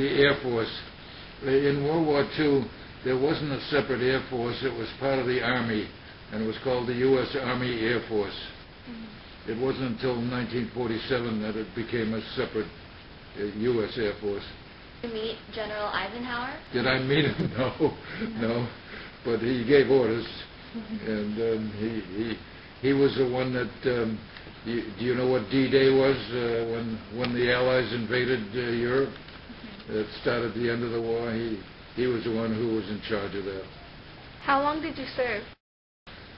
the Air Force. In World War II, there wasn't a separate Air Force. It was part of the Army, and it was called the U.S. Army Air Force. It wasn't until 1947 that it became a separate U.S. Air Force. Did you meet General Eisenhower? Did I meet him? No. But he gave orders, and he was the one that. Do you know what D-Day was when the Allies invaded Europe? It started the end of the war. He was the one who was in charge of that. How long did you serve?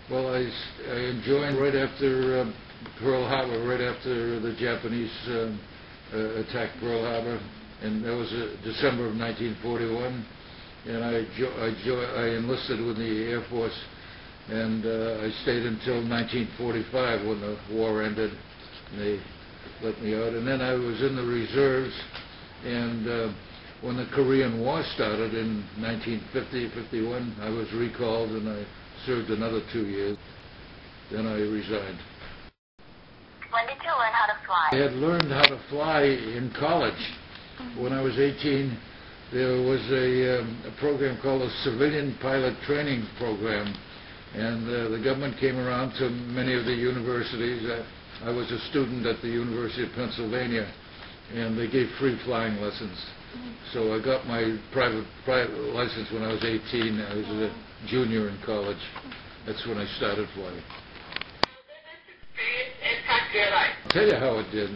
Well, I joined right after Pearl Harbor, right after the Japanese attacked Pearl Harbor, and that was December of 1941. And I enlisted with the Air Force, and I stayed until 1945 when the war ended, and they let me out. And then I was in the reserves, and when the Korean War started in 1950-51, I was recalled, and I served another 2 years. Then I resigned. When did you learn how to fly? I had learned how to fly in college. When I was 18, there was a program called a Civilian Pilot Training Program, and the government came around to many of the universities. I was a student at the University of Pennsylvania, and they gave free flying lessons. So I got my private license when I was 18. I was a junior in college. That's when I started flying. I'll tell you how it did.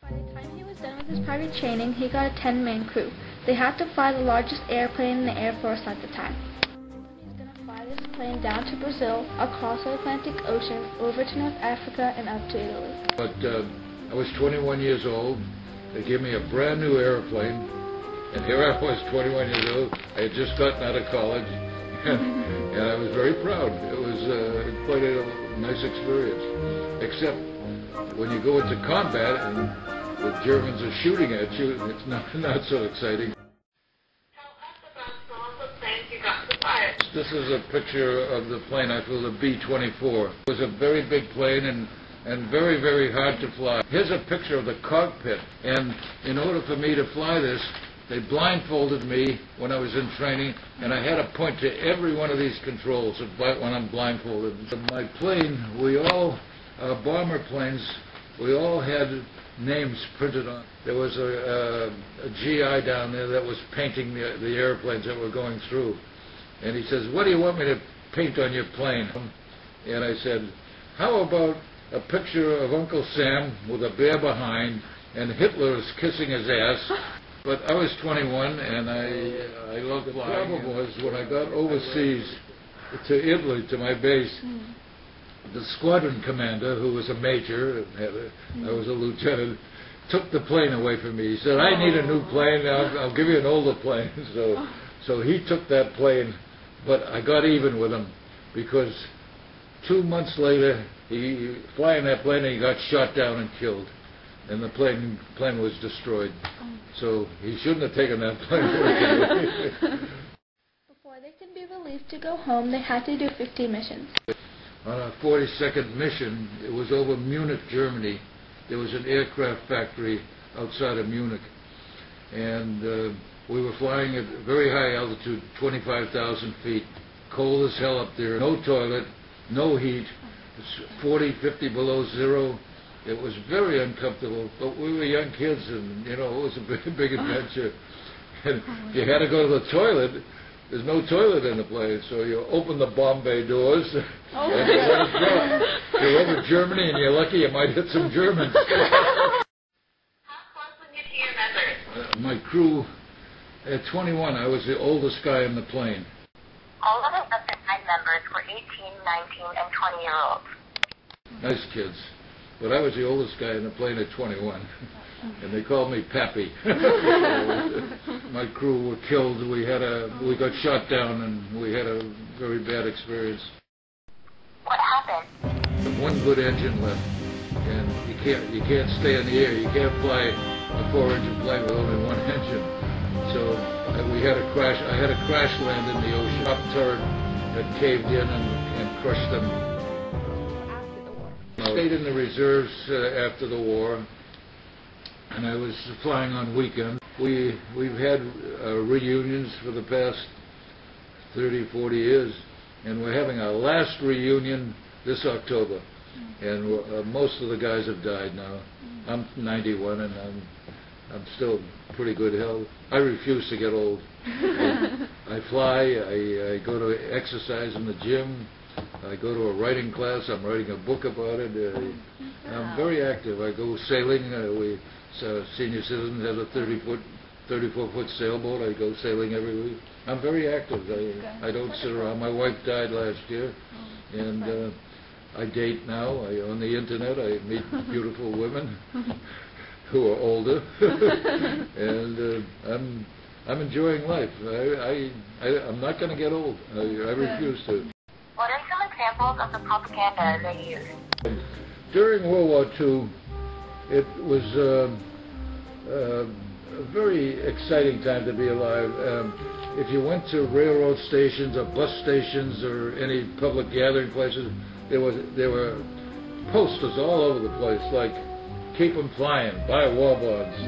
By the time he was done with his private training, he got a 10-man crew. They had to fly the largest airplane in the Air Force at the time. He was going to fly this plane down to Brazil, across the Atlantic Ocean, over to North Africa, and up to Italy. But I was 21 years old. They gave me a brand new airplane, and here I was, 21 years old. I had just gotten out of college, and I was very proud. It was quite a nice experience, except when you go into combat and the Germans are shooting at you, it's not so exciting. Tell us about some of the planes you got to fly. This is a picture of the plane I flew, the B-24. It was a very big plane and very, very hard to fly. Here's a picture of the cockpit, and in order for me to fly this, they blindfolded me when I was in training, and I had to point to every one of these controls when I'm blindfolded. My plane, bomber planes, we all had names printed on. There was a GI down there that was painting the airplanes that were going through. And he says, "What do you want me to paint on your plane?" And I said, "How about a picture of Uncle Sam with a bear behind and Hitler is kissing his ass?" But I was 21 and I loved flying. The problem was when I got overseas to Italy, to my base, the squadron commander, who was a major, and I was a lieutenant, took the plane away from me. He said, "I need a new plane. I'll give you an older plane." So he took that plane, but I got even with him because 2 months later, he flying that plane, and he got shot down and killed, and the plane was destroyed. So he shouldn't have taken that plane away. Before they could be released to go home, they had to do 50 missions. On a 42nd mission, it was over Munich, Germany. There was an aircraft factory outside of Munich, and we were flying at very high altitude, 25,000 feet, cold as hell up there, no toilet, no heat, 40, 50 below zero. It was very uncomfortable, but we were young kids, and it was a big adventure. And if you had to go to the toilet, there's no toilet in the plane, so you open the bomb bay doors, and you let it go. You're over Germany, and you're lucky you might hit some Germans. How close were you to your members? My crew, at 21, I was the oldest guy in the plane. All of the other 9 members were 18, 19, and 20-year-olds. Nice kids. But I was the oldest guy in the plane at 21, and they called me Pappy. My crew were killed. We got shot down, and we had a very bad experience. What happened? One good engine left, and you can't stay in the air. You can't fly a 4-engine plane with only one engine. So we had a crash. I had a crash land in the ocean. Top turret had caved in and crushed them. I stayed in the reserves after the war, and I was flying on weekends. We've had reunions for the past 30, 40 years, and we're having our last reunion this October. And most of the guys have died now. I'm 91, and I'm still pretty good health. I refuse to get old. I fly. I go to exercise in the gym. I go to a writing class. I'm writing a book about it. I'm very active. I go sailing. Senior citizens have a 34-foot sailboat. I go sailing every week. I'm very active. I don't sit around. My wife died last year, and I date now. On the internet, I meet beautiful women who are older, and I'm enjoying life. I'm not going to get old. I refuse to. What are some examples of the propaganda they used? During World War II, it was a very exciting time to be alive. If you went to railroad stations or bus stations or any public gathering places, there were posters all over the place, like "Keep 'em flying," "Buy war bonds,"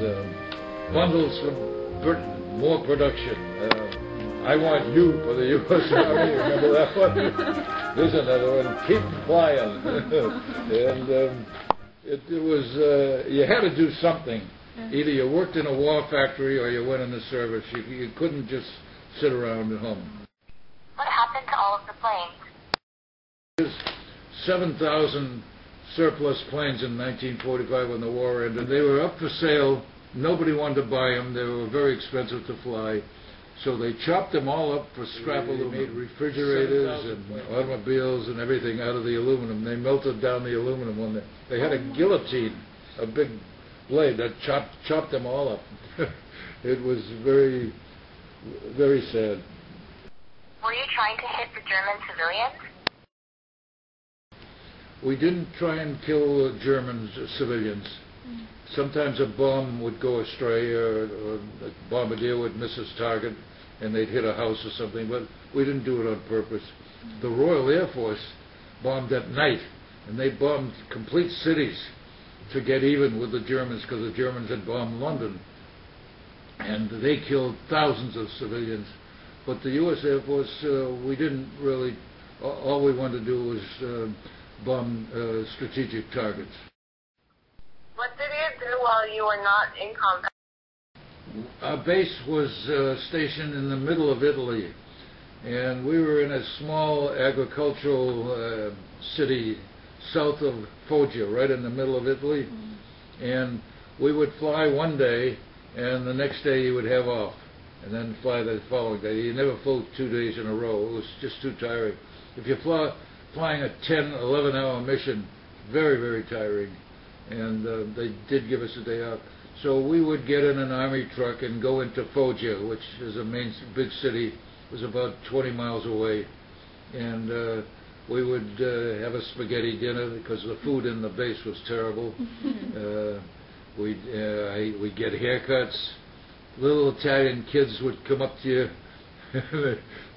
"Bundles from Britain," "More production," "I want you for the U.S. Army." Remember that one? There's another one, "Keep 'em flying." And it was, you had to do something. Either you worked in a war factory or you went in the service. You couldn't just sit around at home. What happened to all of the planes? There's 7,000 surplus planes in 1945 when the war ended. They were up for sale. Nobody wanted to buy them. They were very expensive to fly. So they chopped them all up for scrap aluminum. They made refrigerators and automobiles and everything out of the aluminum. They melted down the aluminum when they had a guillotine, a big blade that chopped them all up. It was very, very sad. Were you trying to hit the German civilians? We didn't try and kill German civilians. Sometimes a bomb would go astray, or a bombardier would miss its target, and they'd hit a house or something, but we didn't do it on purpose. The Royal Air Force bombed at night, and they bombed complete cities to get even with the Germans, because the Germans had bombed London. And they killed thousands of civilians. But the U.S. Air Force, we didn't really, all we wanted to do was bomb strategic targets. What did you do while you were not in combat? Our base was stationed in the middle of Italy, and we were in a small agricultural city south of Foggia, right in the middle of Italy. And we would fly one day, and the next day you would have off, and then fly the following day. You never flew 2 days in a row. It was just too tiring. If you're flying a 10, 11-hour mission, very, very tiring. And they did give us a day off. So we would get in an army truck and go into Foggia, which is a big city. It was about 20 miles away. And we would have a spaghetti dinner because the food in the base was terrible. We'd get haircuts. Little Italian kids would come up to you.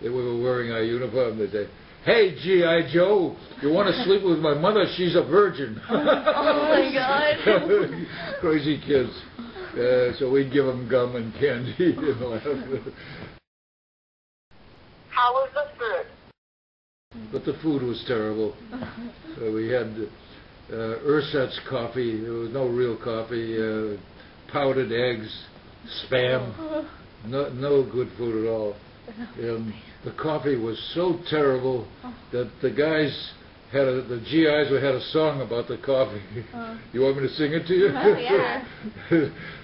We were wearing our uniform. They'd say, "Hey, G.I. Joe, you want to sleep with my mother? She's a virgin." Oh my God. Crazy kids. So we'd give them gum and candy and laugh. How was the food? But the food was terrible. We had ersatz coffee. There was no real coffee. Powdered eggs, Spam. No good food at all. The coffee was so terrible that the guys the GIs had a song about the coffee. You want me to sing it to you? Oh, yeah.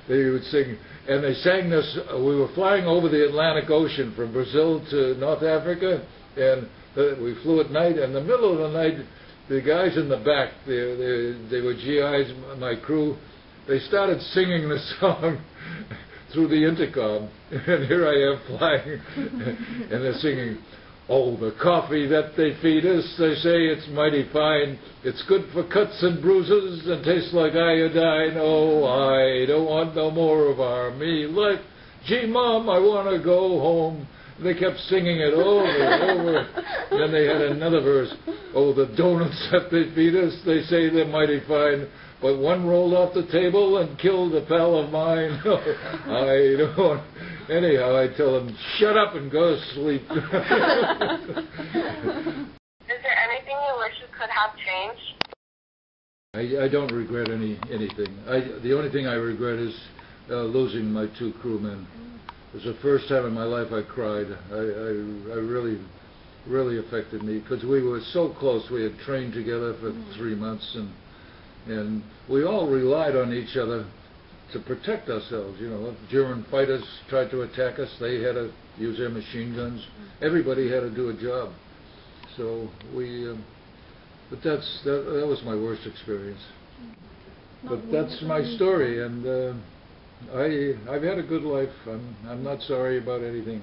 They would sing, and they sang this. We were flying over the Atlantic Ocean from Brazil to North Africa, and we flew at night. In the middle of the night, the guys in the back, they were GIs, my crew, they started singing the song through the intercom, and here I am flying, and they're singing, "Oh, the coffee that they feed us, they say it's mighty fine. It's good for cuts and bruises and tastes like iodine. Oh, I don't want no more of our meal life. Gee, Mom, I want to go home. They kept singing it over and over. Then they had another verse. Oh, the donuts that they feed us, they say they're mighty fine, but one rolled off the table and killed a pal of mine. I don't. Anyhow, I tell them, shut up and go to sleep. Is there anything you wish you could have changed? I don't regret anything. The only thing I regret is losing my 2 crewmen. It was the first time in my life I cried. I really affected me because we were so close. We had trained together for 3 months, and we all relied on each other to protect ourselves. You know, if German fighters tried to attack us, they had to use their machine guns. Everybody had to do a job. So but that was my worst experience. But that's my story, and I've had a good life. I'm not sorry about anything.